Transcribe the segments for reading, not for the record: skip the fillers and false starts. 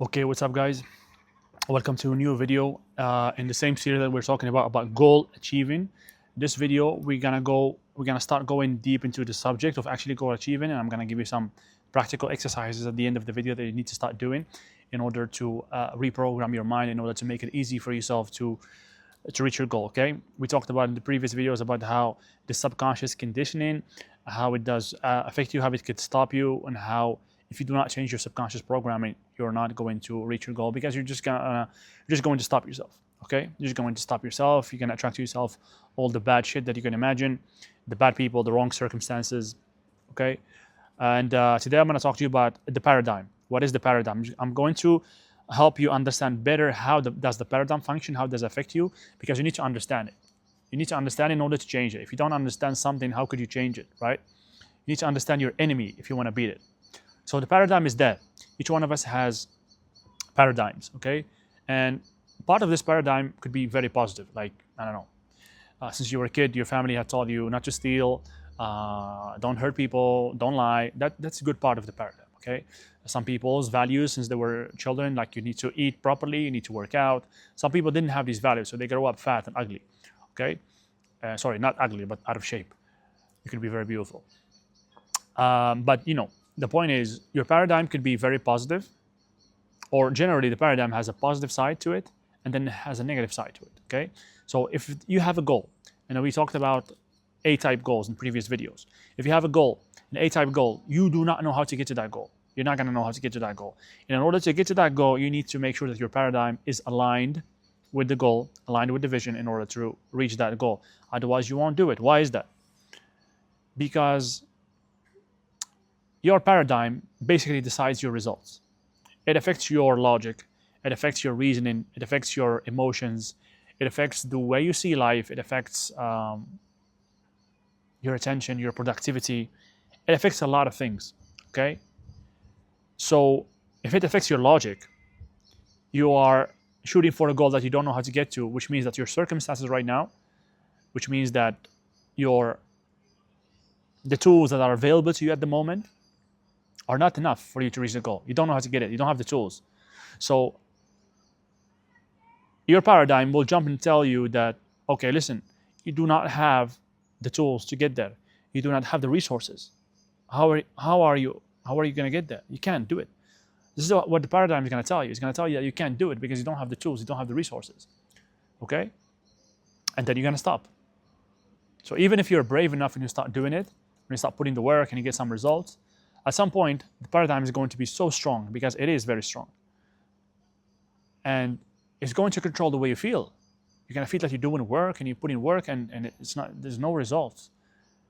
Okay, what's up, guys? Welcome to a new video in the same series that we're talking about goal achieving. This video, we're gonna start going deep into the subject of actually goal achieving, and I'm gonna give you some practical exercises at the end of the video that you need to start doing in order to reprogram your mind, in order to make it easy for yourself to reach your goal. Okay, we talked about in the previous videos about how the subconscious conditioning, how it does affect you, how it could stop you, and how if you do not change your subconscious programming, you're not going to reach your goal because you're just going to stop yourself. Okay, you're just going to stop yourself. You're going to attract to yourself all the bad shit that you can imagine, the bad people, the wrong circumstances. Okay, and today I'm going to talk to you about the paradigm. What is the paradigm? I'm going to help you understand better how does the paradigm function, how does it affect you, because you need to understand it. You need to understand in order to change it. If you don't understand something, how could you change it, right? You need to understand your enemy if you want to beat it. So the paradigm is that each one of us has paradigms, okay? And part of this paradigm could be very positive, like, I don't know, since you were a kid, your family had taught you not to steal, don't hurt people, don't lie. That's a good part of the paradigm, okay? Some people's values since they were children, like you need to eat properly, you need to work out. Some people didn't have these values, so they grow up fat and ugly, okay? Sorry, not ugly, but out of shape. You could be very beautiful. But the point is, your paradigm could be very positive, or generally the paradigm has a positive side to it, and then it has a negative side to it. Okay, so if you have a goal, and we talked about A-type goals in previous videos. If you have a goal, an A-type goal, you do not know how to get to that goal. You're not going to know how to get to that goal. And in order to get to that goal, you need to make sure that your paradigm is aligned with the goal, aligned with the vision in order to reach that goal. Otherwise, you won't do it. Why is that? Because your paradigm basically decides your results. It affects your logic, it affects your reasoning, it affects your emotions, it affects the way you see life, it affects your attention, your productivity. It affects a lot of things, okay? So if it affects your logic, you are shooting for a goal that you don't know how to get to, which means that your circumstances right now, which means that the tools that are available to you at the moment are not enough for you to reach the goal. You don't know how to get it. You don't have the tools. So your paradigm will jump and tell you that, okay, listen, you do not have the tools to get there. You do not have the resources. How are you going to get there? You can't do it. This is what the paradigm is going to tell you. It's going to tell you that you can't do it because you don't have the tools, you don't have the resources. Okay? And then you're going to stop. So even if you're brave enough and you start doing it, when you start putting the work and you get some results, at some point, the paradigm is going to be so strong, because it is very strong. And it's going to control the way you feel. You're going to feel like you're doing work and you put in work and there's no results.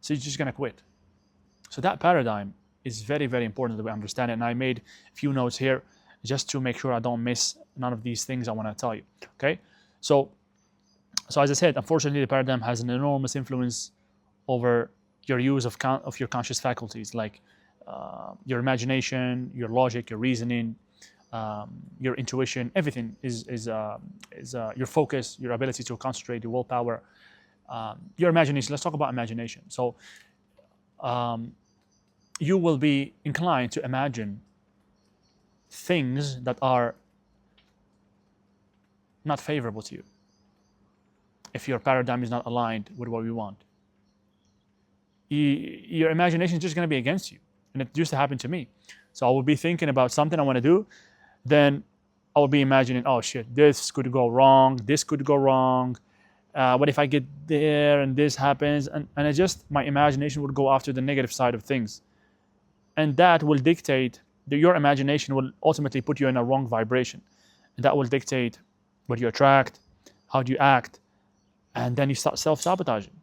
So you're just going to quit. So that paradigm is very, very important that we understand it. And I made a few notes here just to make sure I don't miss none of these things I want to tell you. Okay? So as I said, unfortunately, the paradigm has an enormous influence over your use of your conscious faculties, like your imagination, your logic, your reasoning, your intuition. Everything is your focus, your ability to concentrate, your willpower, your imagination. Let's talk about imagination. So you will be inclined to imagine things that are not favorable to you if your paradigm is not aligned with what we want. Your imagination is just going to be against you. And it used to happen to me. So I would be thinking about something I want to do, then I would be imagining, oh shit, this could go wrong, this could go wrong. What if I get there and this happens? And my imagination would go after the negative side of things. And that will dictate, your imagination will ultimately put you in a wrong vibration. And that will dictate what you attract, how do you act, and then you start self-sabotaging.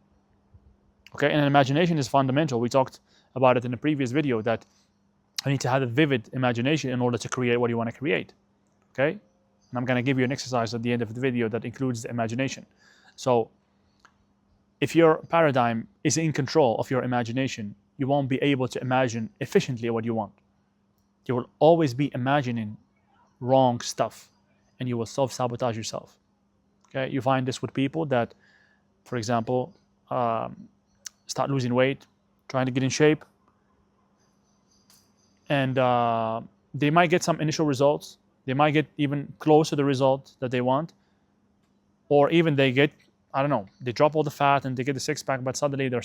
Okay, and imagination is fundamental. We talked about it in a previous video, that you need to have a vivid imagination in order to create what you want to create. Okay, and I'm going to give you an exercise at the end of the video that includes the imagination. So if your paradigm is in control of your imagination, you won't be able to imagine efficiently what you want. You will always be imagining wrong stuff, and you will self-sabotage yourself. Okay, you find this with people that, for example, start losing weight, trying to get in shape, and they might get some initial results, They might get even close to the result that they want, or even they get, I don't know, they drop all the fat and they get the six pack, but suddenly they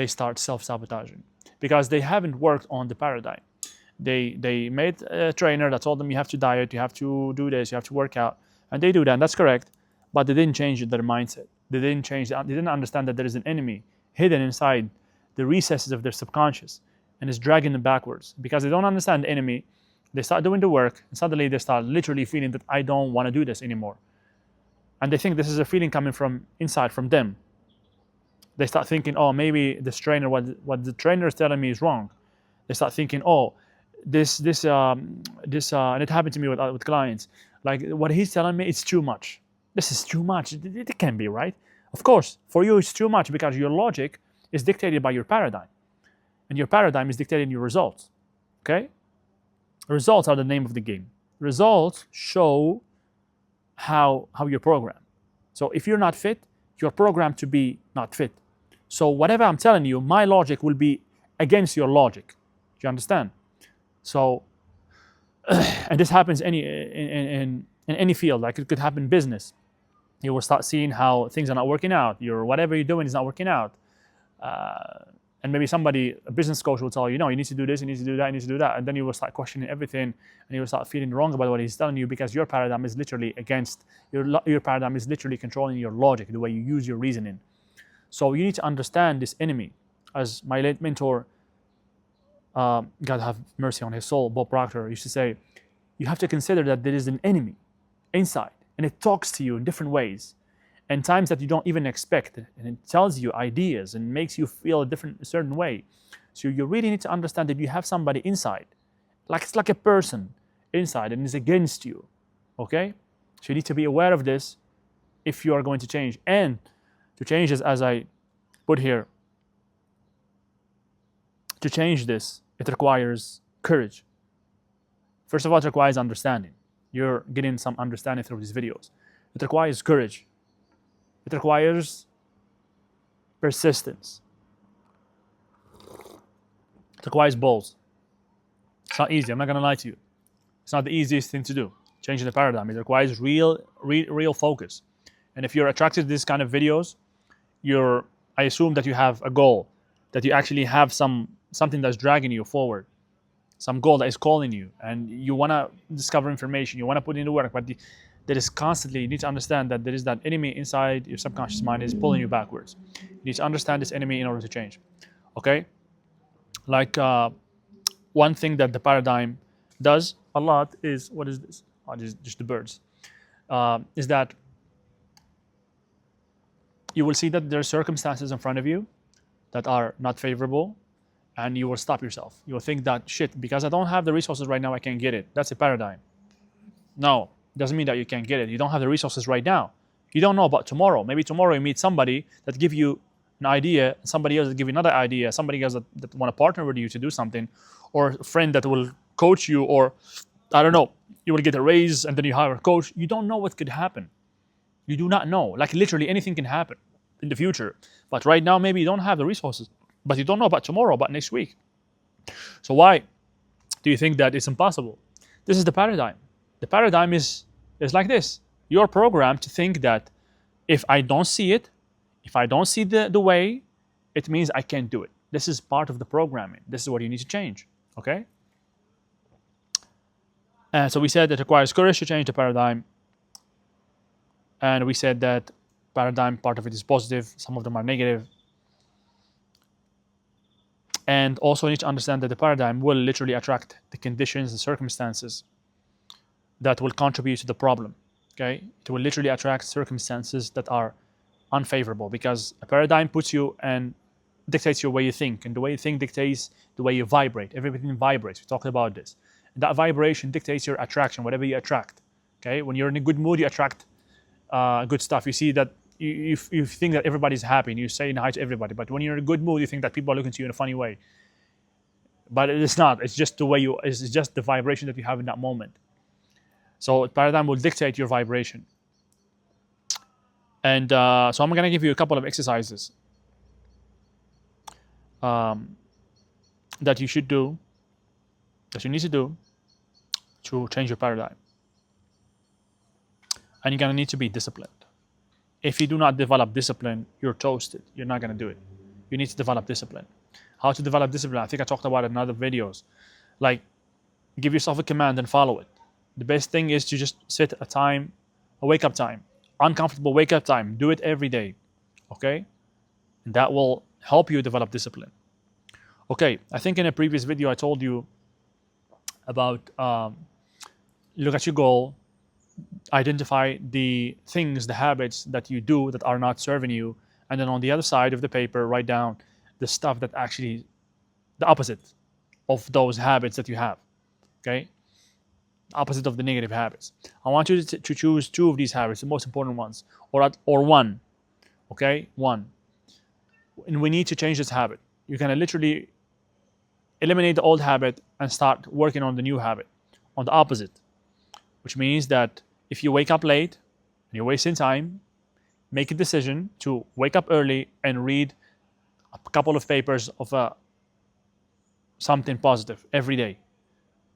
start self-sabotaging because they haven't worked on the paradigm. They made a trainer that told them you have to diet, you have to do this, you have to work out, and they do that, and that's correct, but they didn't change their mindset. They didn't understand that there is an enemy hidden inside the recesses of their subconscious and is dragging them backwards. Because they don't understand the enemy, they start doing the work, and suddenly they start literally feeling that I don't want to do this anymore. And they think this is a feeling coming from inside, from them. They start thinking, oh, maybe this trainer, what the trainer is telling me is wrong. They start thinking, oh, this, and it happened to me with clients. Like what he's telling me, it's too much. This is too much. It can be, right? Of course, for you it's too much because your logic is dictated by your paradigm, and your paradigm is dictating your results. Okay, results are the name of the game. Results show how you're programmed. So if you're not fit, you're programmed to be not fit. So whatever I'm telling you, my logic will be against your logic. Do you understand? So, and this happens in any field. Like it could happen in business. You will start seeing how things are not working out. Whatever you're doing is not working out. And maybe a business coach will tell you, no, you need to do this, you need to do that, you need to do that. And then you will start questioning everything, and you will start feeling wrong about what he's telling you because your paradigm is literally your paradigm is literally controlling your logic, the way you use your reasoning. So you need to understand this enemy. As my late mentor, God have mercy on his soul, Bob Proctor, used to say, you have to consider that there is an enemy inside, and it talks to you in different ways, and times that you don't even expect, and it tells you ideas and makes you feel a certain way. So you really need to understand that you have somebody inside, like it's like a person inside and is against you. Okay, so you need to be aware of this if you are going to change. And to change this, as I put here, to change this, it requires courage. First of all, it requires understanding. You're getting some understanding through these videos. It requires courage. It requires persistence. It requires balls. It's not easy. I'm not going to lie to you. It's not the easiest thing to do. Changing the paradigm. It requires real focus. And if you're attracted to this kind of videos, I assume that you have a goal, that you actually have something that's dragging you forward, some goal that is calling you, and you want to discover information, you want to put in the work, but there is constantly, you need to understand that there is that enemy inside your subconscious mind is pulling you backwards. You need to understand this enemy in order to change. Okay? Like one thing that the paradigm does a lot is, what is this? Oh, just the birds. Is that you will see that there are circumstances in front of you that are not favorable, and you will stop yourself. You will think that, shit, because I don't have the resources right now, I can't get it. That's a paradigm. No, it doesn't mean that you can't get it. You don't have the resources right now. You don't know about tomorrow. Maybe tomorrow you meet somebody that give you an idea, somebody else that give you another idea, somebody else that want to partner with you to do something, or a friend that will coach you, or I don't know, you will get a raise and then you hire a coach. You don't know what could happen. You do not know. Like literally anything can happen in the future. But right now, maybe you don't have the resources, but you don't know about tomorrow, about next week. So why do you think that it's impossible? This is the paradigm. The paradigm is like this. You're programmed to think that if I don't see it, if I don't see the way, it means I can't do it. This is part of the programming. This is what you need to change. Okay? And so we said it requires courage to change the paradigm. And we said that paradigm, part of it is positive, some of them are negative. And also you need to understand that the paradigm will literally attract the conditions and circumstances that will contribute to the problem. Okay? It will literally attract circumstances that are unfavorable, because a paradigm puts you and dictates your way you think, and the way you think dictates the way you vibrate. Everything vibrates. We talked about this. And that vibration dictates your attraction, whatever you attract. Okay? When you're in a good mood, you attract good stuff. You see that you think that everybody's happy and you say hi to everybody, but when you're in a good mood, you think that people are looking to you in a funny way. But it's not. It's just the way it's just the vibration that you have in that moment. So paradigm will dictate your vibration. And so I'm going to give you a couple of exercises that you should do, that you need to do to change your paradigm. And you're going to need to be disciplined. If you do not develop discipline, you're toasted. You're not going to do it. You need to develop discipline. How to develop discipline? I think I talked about it in other videos. Like, give yourself a command and follow it. The best thing is to just set a time, a wake-up time, uncomfortable wake-up time. Do it every day, okay? And that will help you develop discipline. Okay, I think in a previous video I told you about look at your goal, identify the things, the habits that you do that are not serving you, and then on the other side of the paper, write down the stuff that actually, the opposite of those habits that you have, okay? Opposite of the negative habits. I want you to choose 2 of these habits, the most important ones, or one, okay? One. And we need to change this habit. You're gonna literally eliminate the old habit and start working on the new habit, on the opposite, which means that if you wake up late and you're wasting time, make a decision to wake up early and read a couple of papers of something positive every day.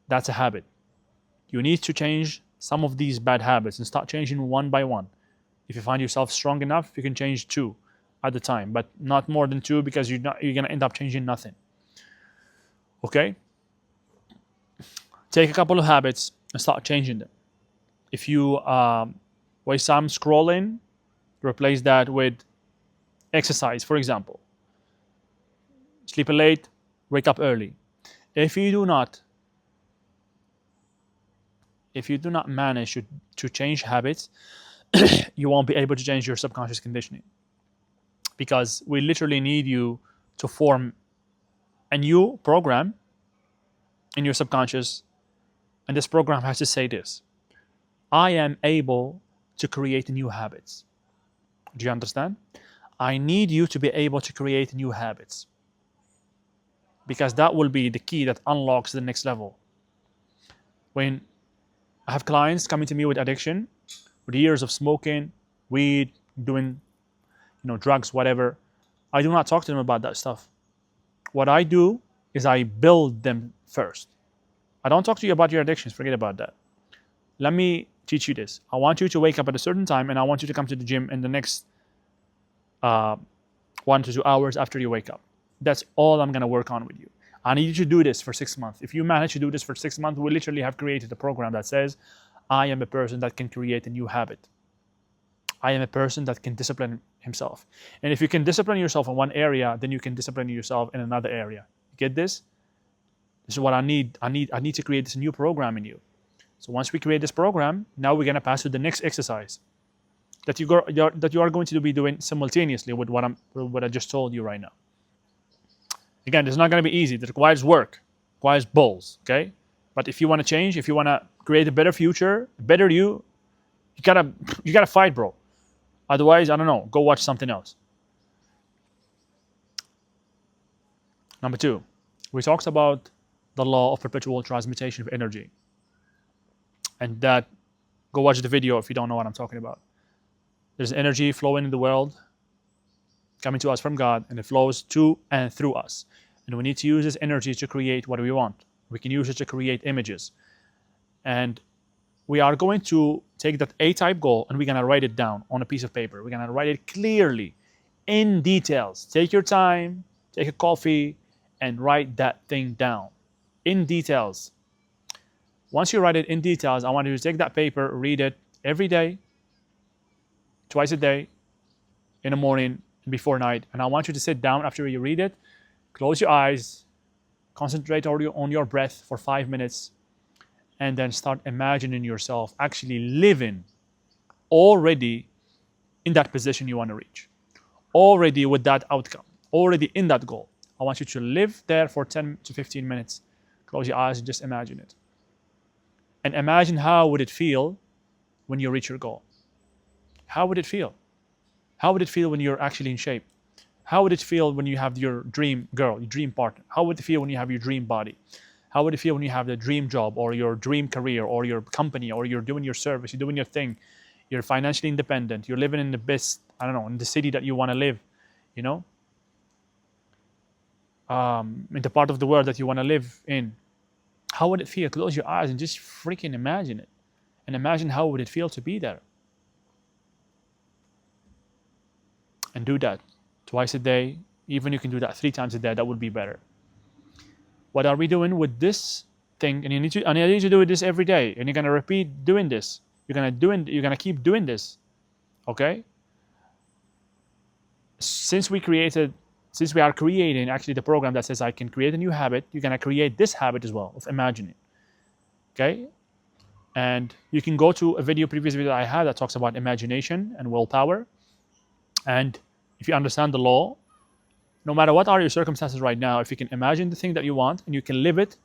That's a habit. You need to change some of these bad habits and start changing one by one. If you find yourself strong enough, you can change 2 at a time, but not more than 2 because you're going to end up changing nothing. Okay? Take a couple of habits and start changing them. If you waste time scrolling, replace that with exercise, for example. Sleep late, wake up early. If you do not manage to change habits, you won't be able to change your subconscious conditioning, because we literally need you to form a new program in your subconscious, and this program has to say this: I am able to create new habits. Do you understand? I need you to be able to create new habits, because that will be the key that unlocks the next level. When I have clients coming to me with addiction, with years of smoking, weed, doing, drugs, whatever, I do not talk to them about that stuff. What I do is I build them first. I don't talk to you about your addictions. Forget about that. Let me teach you this. I want you to wake up at a certain time, and I want you to come to the gym in the next 1 to 2 hours after you wake up. That's all I'm going to work on with you. I need you to do this for 6 months. If you manage to do this for 6 months, we literally have created a program that says, I am a person that can create a new habit. I am a person that can discipline himself. And if you can discipline yourself in one area, then you can discipline yourself in another area. You get this? This is what I need. I need to create this new program in you. So once we create this program, now we're going to pass to the next exercise that you are going to be doing simultaneously with what I just told you right now. Again, it's not going to be easy. It requires work, requires balls, okay? But if you want to change, if you want to create a better future, a better you gotta fight, bro. Otherwise, I don't know, go watch something else. Number 2, we talked about the law of perpetual transmutation of energy. And that, go watch the video if you don't know what I'm talking about. There's energy flowing in the world, coming to us from God, and it flows to and through us. And we need to use this energy to create what we want. We can use it to create images. And we are going to take that A-type goal and we're going to write it down on a piece of paper. We're going to write it clearly, in details. Take your time, take a coffee, and write that thing down in details. Once you write it in details, I want you to take that paper, read it every day, twice a day, in the morning and before night. And I want you to sit down after you read it, close your eyes, concentrate on your breath for 5 minutes, and then start imagining yourself actually living already in that position you want to reach, already with that outcome, already in that goal. I want you to live there for 10 to 15 minutes. Close your eyes and just imagine it. And imagine how would it feel when you reach your goal. How would it feel? How would it feel when you're actually in shape? How would it feel when you have your dream girl, your dream partner? How would it feel when you have your dream body? How would it feel when you have the dream job or your dream career or your company, or you're doing your service, you're doing your thing, you're financially independent, you're living in the best, in the city that you want to live, in the part of the world that you want to live in. How would it feel? Close your eyes and just freaking imagine it. And imagine how would it feel to be there. And do that twice a day. Even you can do that 3 times a day. That would be better. What are we doing with this thing? And I need you to do this every day. And you're gonna repeat doing this. You're gonna keep doing this. Okay? Since we are creating actually the program that says I can create a new habit, you're gonna create this habit as well of imagining. Okay? And you can go to a previous video I had that talks about imagination and willpower. And if you understand the law, no matter what are your circumstances right now, if you can imagine the thing that you want and you can live it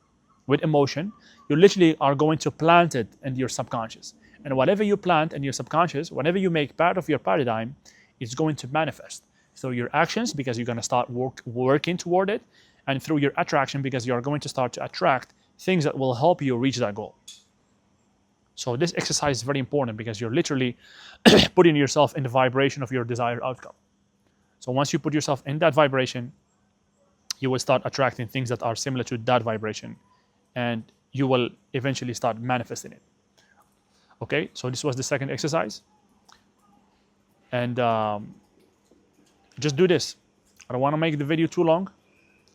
with emotion, you literally are going to plant it in your subconscious. And whatever you plant in your subconscious, whatever you make part of your paradigm, it's going to manifest through your actions, because you're going to start working toward it, and through your attraction, because you are going to start to attract things that will help you reach that goal. So this exercise is very important, because you're literally putting yourself in the vibration of your desired outcome. So once you put yourself in that vibration, you will start attracting things that are similar to that vibration, and you will eventually start manifesting it. Okay, so this was the second exercise. And just do this. I don't want to make the video too long.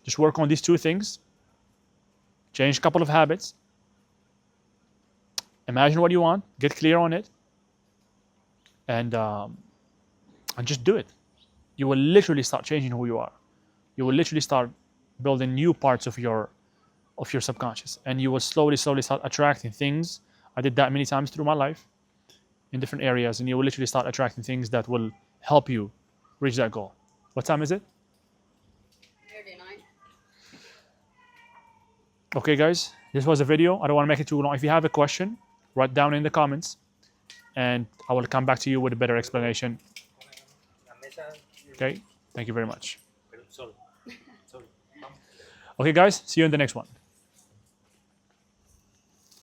Just work on these 2 things. Change a couple of habits. Imagine what you want. Get clear on it. And just do it. You will literally start changing who you are. You will literally start building new parts of your subconscious. And you will slowly start attracting things. I did that many times through my life in different areas. And you will literally start attracting things that will help you reach that goal. What time is it? 39. Okay, guys, this was a video. I don't want to make it too long. If you have a question, write down in the comments, and I will come back to you with a better explanation. Okay, thank you very much. Okay, guys, see you in the next one.